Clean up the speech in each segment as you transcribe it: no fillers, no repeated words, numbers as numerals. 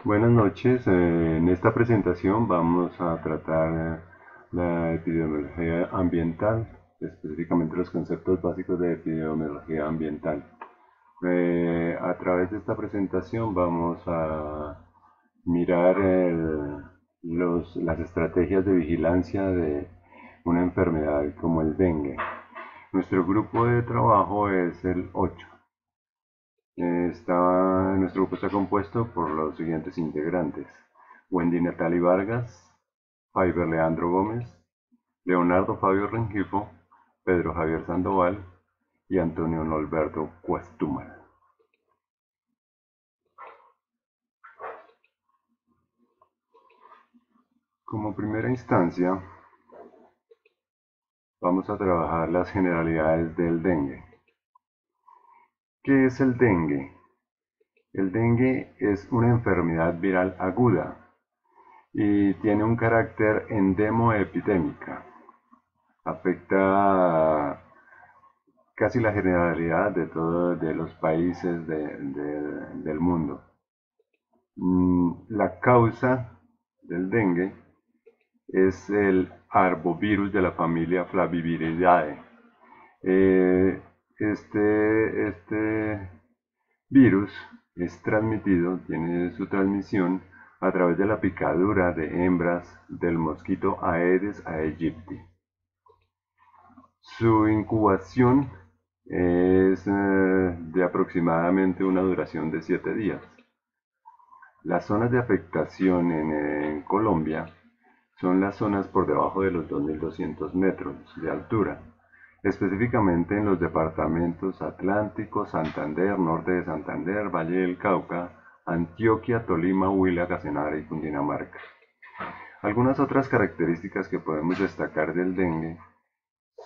Buenas noches. En esta presentación vamos a tratar la epidemiología ambiental, específicamente los conceptos básicos de epidemiología ambiental. A través de esta presentación vamos a mirar las estrategias de vigilancia de una enfermedad como el dengue. Nuestro grupo de trabajo es el 8. Nuestro grupo está compuesto por los siguientes integrantes: Wendy Natalie Vargas, Faiber Leandro Gómez, Leonardo Fabio Rengifo, Pedro Javier Sandoval y Antonio Norberto Cuestumar. Como primera instancia, vamos a trabajar las generalidades del dengue. ¿Qué es el dengue? El dengue es una enfermedad viral aguda y tiene un carácter endemo-epidémica. Afecta casi la generalidad de los países del mundo. La causa del dengue es el arbovirus de la familia Flaviviridae. Este virus es transmitido, tiene su transmisión a través de la picadura de hembras del mosquito Aedes aegypti. Su incubación es de aproximadamente una duración de 7 días. Las zonas de afectación en Colombia son las zonas por debajo de los 2.200 metros de altura, específicamente en los departamentos Atlántico, Santander, Norte de Santander, Valle del Cauca, Antioquia, Tolima, Huila, Casanare y Cundinamarca. Algunas otras características que podemos destacar del dengue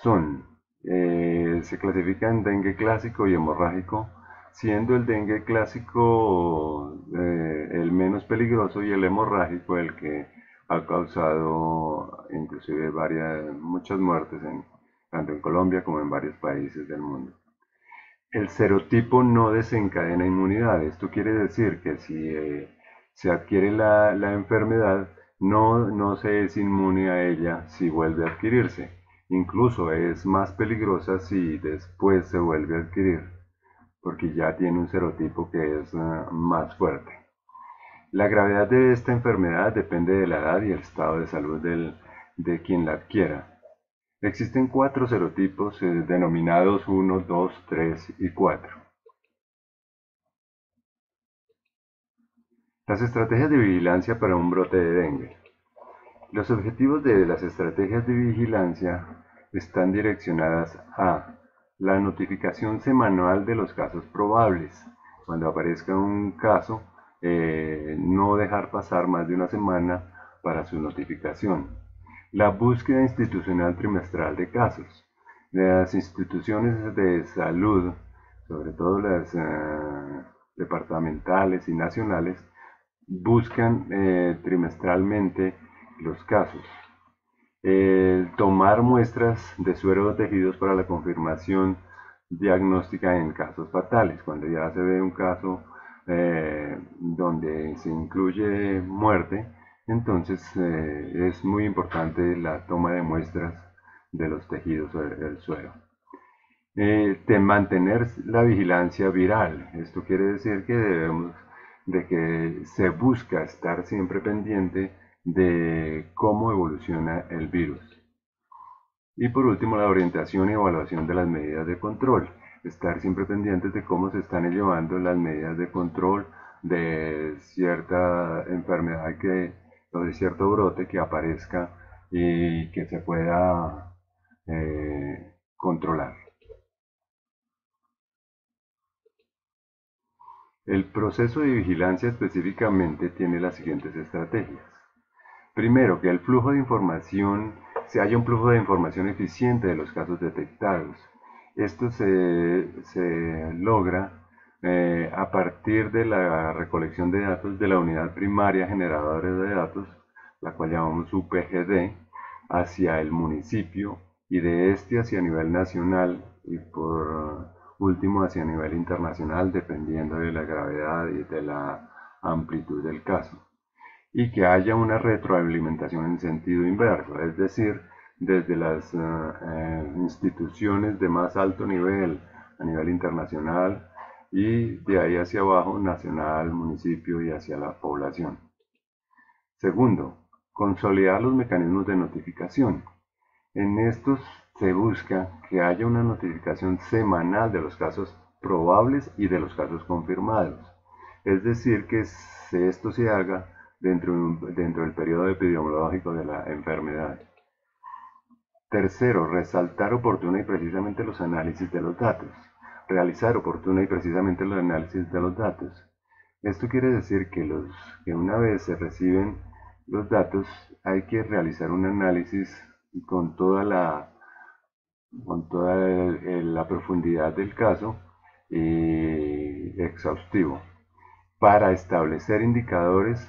son: se clasifica en dengue clásico y hemorrágico, siendo el dengue clásico el menos peligroso y el hemorrágico el que ha causado inclusive muchas muertes tanto en Colombia como en varios países del mundo. El serotipo no desencadena inmunidad. Esto quiere decir que si se adquiere la enfermedad, no se es inmune a ella si vuelve a adquirirse. Incluso es más peligrosa si después se vuelve a adquirir, porque ya tiene un serotipo que es más fuerte. La gravedad de esta enfermedad depende de la edad y el estado de salud de quien la adquiera. Existen 4 serotipos denominados 1, 2, 3 y 4. Las estrategias de vigilancia para un brote de dengue. Los objetivos de las estrategias de vigilancia están direccionadas a la notificación semanal de los casos probables. Cuando aparezca un caso, no dejar pasar más de una semana para su notificación. La búsqueda institucional trimestral de casos. Las instituciones de salud, sobre todo las departamentales y nacionales, buscan trimestralmente los casos. Tomar muestras de suero de tejidos para la confirmación diagnóstica en casos fatales. Cuando ya se ve un caso donde se incluye muerte, entonces es muy importante la toma de muestras de los tejidos o del suero. De mantener la vigilancia viral. Esto quiere decir que que se busca estar siempre pendiente de cómo evoluciona el virus. Y por último, la orientación y evaluación de las medidas de control. Estar siempre pendientes de cómo se están llevando las medidas de control de cierta enfermedad o de cierto brote que aparezca y que se pueda controlar. El proceso de vigilancia específicamente tiene las siguientes estrategias. Primero, que haya un flujo de información eficiente de los casos detectados. Esto se logra a partir de la recolección de datos de la unidad primaria generadora de datos, la cual llamamos UPGD, hacia el municipio, y de este hacia nivel nacional y por último hacia nivel internacional, dependiendo de la gravedad y de la amplitud del caso, y que haya una retroalimentación en sentido inverso, es decir, desde las instituciones de más alto nivel, a nivel internacional, y de ahí hacia abajo, nacional, municipio y hacia la población. Segundo, consolidar los mecanismos de notificación. En estos se busca que haya una notificación semanal de los casos probables y de los casos confirmados. Es decir, que esto se haga dentro del periodo epidemiológico de la enfermedad. Tercero, resaltar oportuna y precisamente los análisis de los datos. Realizar oportuna y precisamente los análisis de los datos. Esto quiere decir que una vez se reciben los datos hay que realizar un análisis con toda la profundidad del caso exhaustivo para establecer indicadores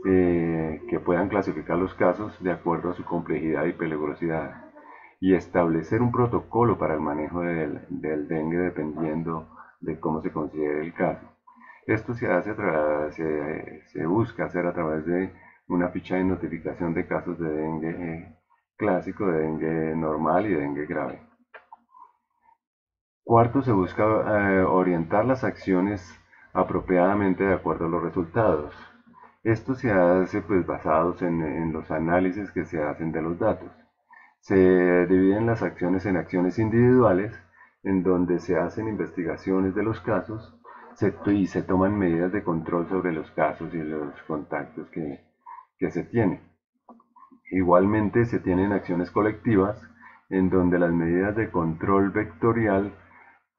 que puedan clasificar los casos de acuerdo a su complejidad y peligrosidad y establecer un protocolo para el manejo del dengue dependiendo de cómo se considere el caso. Esto se busca hacer a través de una ficha de notificación de casos de dengue clásico, de dengue normal y de dengue grave. Cuarto, se busca orientar las acciones apropiadamente de acuerdo a los resultados. Esto se hace basados en los análisis que se hacen de los datos. Se dividen las acciones en acciones individuales, en donde se hacen investigaciones de los casos y se toman medidas de control sobre los casos y los contactos que se tienen. Igualmente se tienen acciones colectivas, en donde las medidas de control vectorial,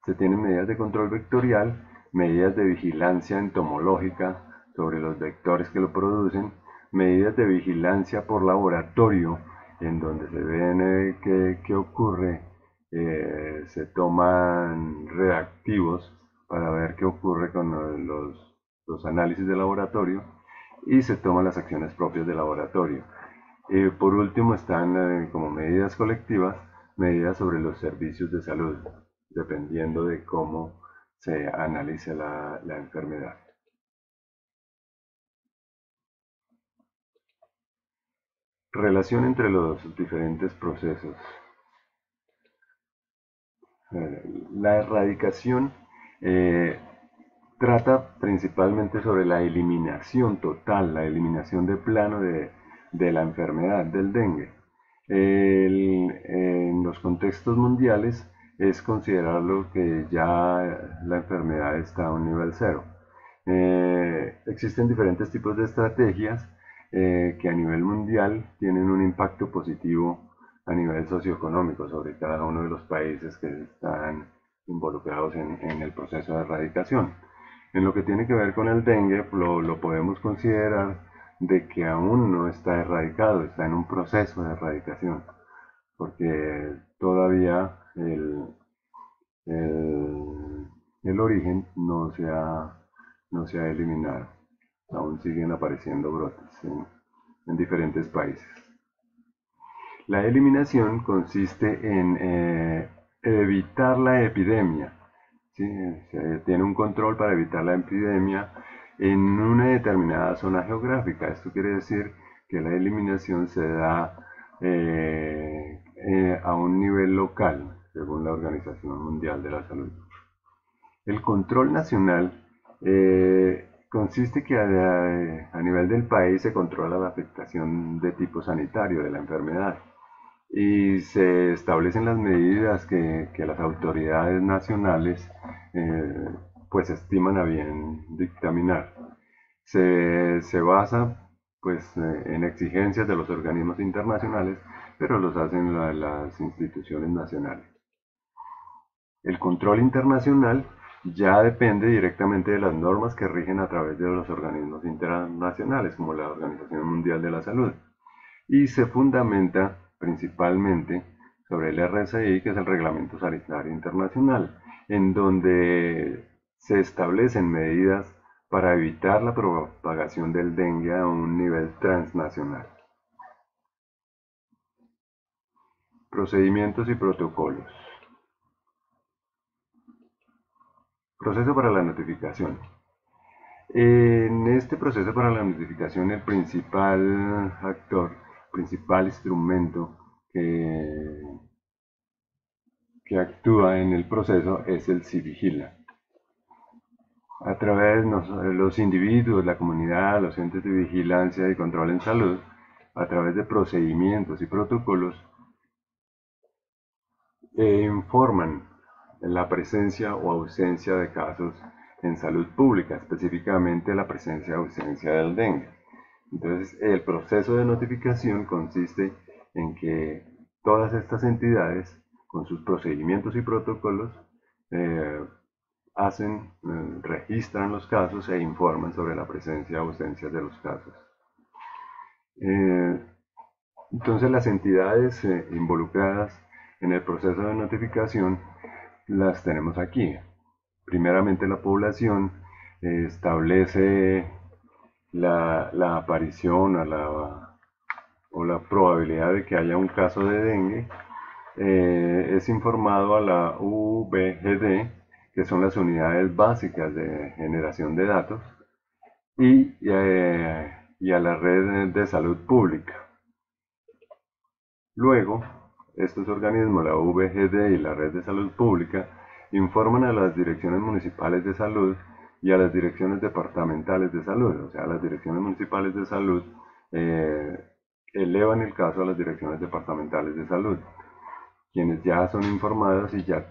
se tienen medidas de control vectorial, medidas de vigilancia entomológica sobre los vectores que lo producen, medidas de vigilancia por laboratorio, en donde se ven qué ocurre, se toman reactivos para ver qué ocurre con los análisis de laboratorio y se toman las acciones propias del laboratorio. Por último están como medidas colectivas, medidas sobre los servicios de salud, dependiendo de cómo se analice la enfermedad. Relación entre los diferentes procesos. La erradicación trata principalmente sobre la eliminación total, la eliminación de plano de la enfermedad del dengue. En los contextos mundiales es considerarlo que ya la enfermedad está a un nivel cero. Existen diferentes tipos de estrategias que a nivel mundial tienen un impacto positivo a nivel socioeconómico sobre cada uno de los países que están involucrados en el proceso de erradicación. En lo que tiene que ver con el dengue, lo podemos considerar de que aún no está erradicado, está en un proceso de erradicación, porque todavía el origen no se ha eliminado. Aún siguen apareciendo brotes en diferentes países. La eliminación consiste en evitar la epidemia. ¿Sí? Se tiene un control para evitar la epidemia en una determinada zona geográfica. Esto quiere decir que la eliminación se da a un nivel local, según la Organización Mundial de la Salud. El control nacional consiste que a nivel del país se controla la afectación de tipo sanitario de la enfermedad y se establecen las medidas que las autoridades nacionales pues estiman a bien dictaminar. Se basa en exigencias de los organismos internacionales, pero los hacen las instituciones nacionales. El control internacional ya depende directamente de las normas que rigen a través de los organismos internacionales, como la Organización Mundial de la Salud, y se fundamenta principalmente sobre el RSI, que es el Reglamento Sanitario Internacional, en donde se establecen medidas para evitar la propagación del dengue a un nivel transnacional. Procedimientos y protocolos. Proceso para la notificación. En este proceso para la notificación, el principal actor, principal instrumento que actúa en el proceso es el Civigila. A través de los individuos, la comunidad, los entes de vigilancia y control en salud, a través de procedimientos y protocolos, informan la presencia o ausencia de casos en salud pública, específicamente la presencia o ausencia del dengue. Entonces, el proceso de notificación consiste en que todas estas entidades, con sus procedimientos y protocolos, registran los casos e informan sobre la presencia o ausencia de los casos. Entonces, las entidades involucradas en el proceso de notificación las tenemos aquí. Primeramente, la población establece la aparición o la probabilidad de que haya un caso de dengue. Es informado a la UBGD, que son las unidades básicas de generación de datos, y a la red de salud pública. Luego, estos organismos, la UBGD y la red de salud pública, informan a las direcciones municipales de salud y a las direcciones departamentales de salud. O sea, las direcciones municipales de salud elevan el caso a las direcciones departamentales de salud, quienes ya son informadas y ya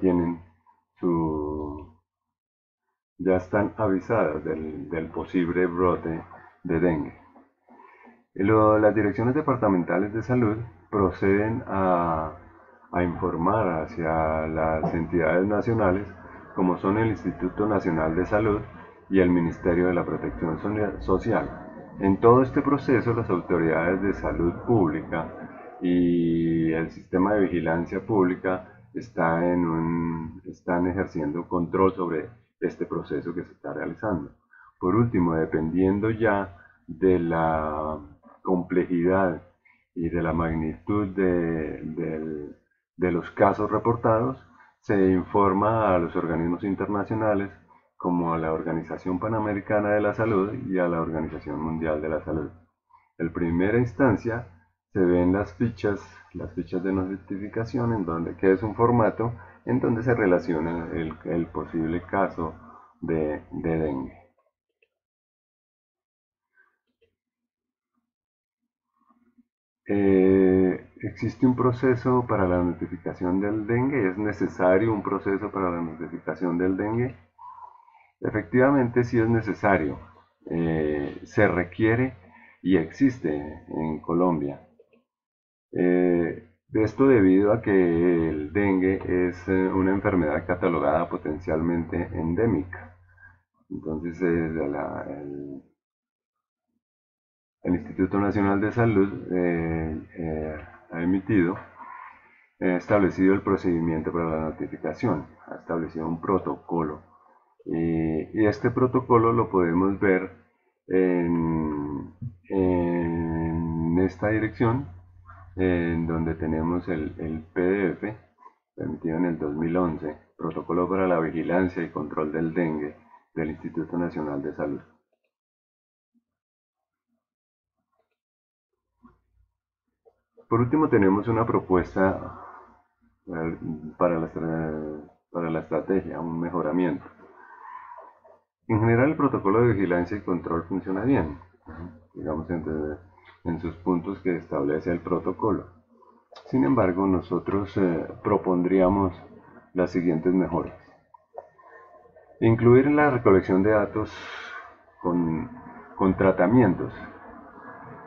están avisadas del posible brote de dengue. Las direcciones departamentales de salud proceden a informar hacia las entidades nacionales, como son el Instituto Nacional de Salud y el Ministerio de la Protección Social. En todo este proceso, las autoridades de salud pública y el sistema de vigilancia pública están ejerciendo control sobre este proceso que se está realizando. Por último, dependiendo ya de la complejidad y de la magnitud de los casos reportados, se informa a los organismos internacionales como a la Organización Panamericana de la Salud y a la Organización Mundial de la Salud. En primera instancia se ven las fichas de notificación, que es un formato en donde se relaciona el posible caso de dengue. ¿Existe un proceso para la notificación del dengue? ¿Es necesario un proceso para la notificación del dengue? Efectivamente, sí es necesario. Se requiere y existe en Colombia. Esto debido a que el dengue es una enfermedad catalogada potencialmente endémica. Entonces, el Instituto Nacional de Salud ha establecido el procedimiento para la notificación, ha establecido un protocolo. Y este protocolo lo podemos ver en esta dirección, en donde tenemos el PDF emitido en el 2011, Protocolo para la Vigilancia y Control del Dengue del Instituto Nacional de Salud. Por último, tenemos una propuesta para la estrategia, un mejoramiento. En general, el protocolo de vigilancia y control funciona bien, digamos, en sus puntos que establece el protocolo. Sin embargo, nosotros propondríamos las siguientes mejoras. Incluir la recolección de datos con tratamientos.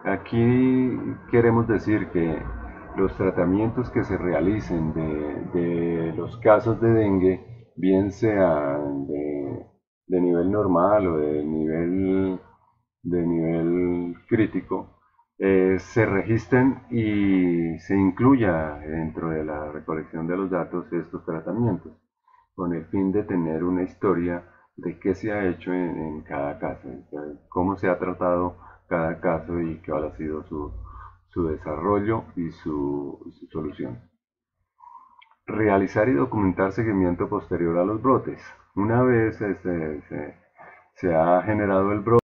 Aquí queremos decir que los tratamientos que se realicen de los casos de dengue, bien sean de nivel normal o de nivel crítico, se registren y se incluya dentro de la recolección de los datos estos tratamientos, con el fin de tener una historia de qué se ha hecho en cada caso, cómo se ha tratado cada caso y cuál ha sido su desarrollo y su solución. Realizar y documentar seguimiento posterior a los brotes. Una vez se ha generado el brote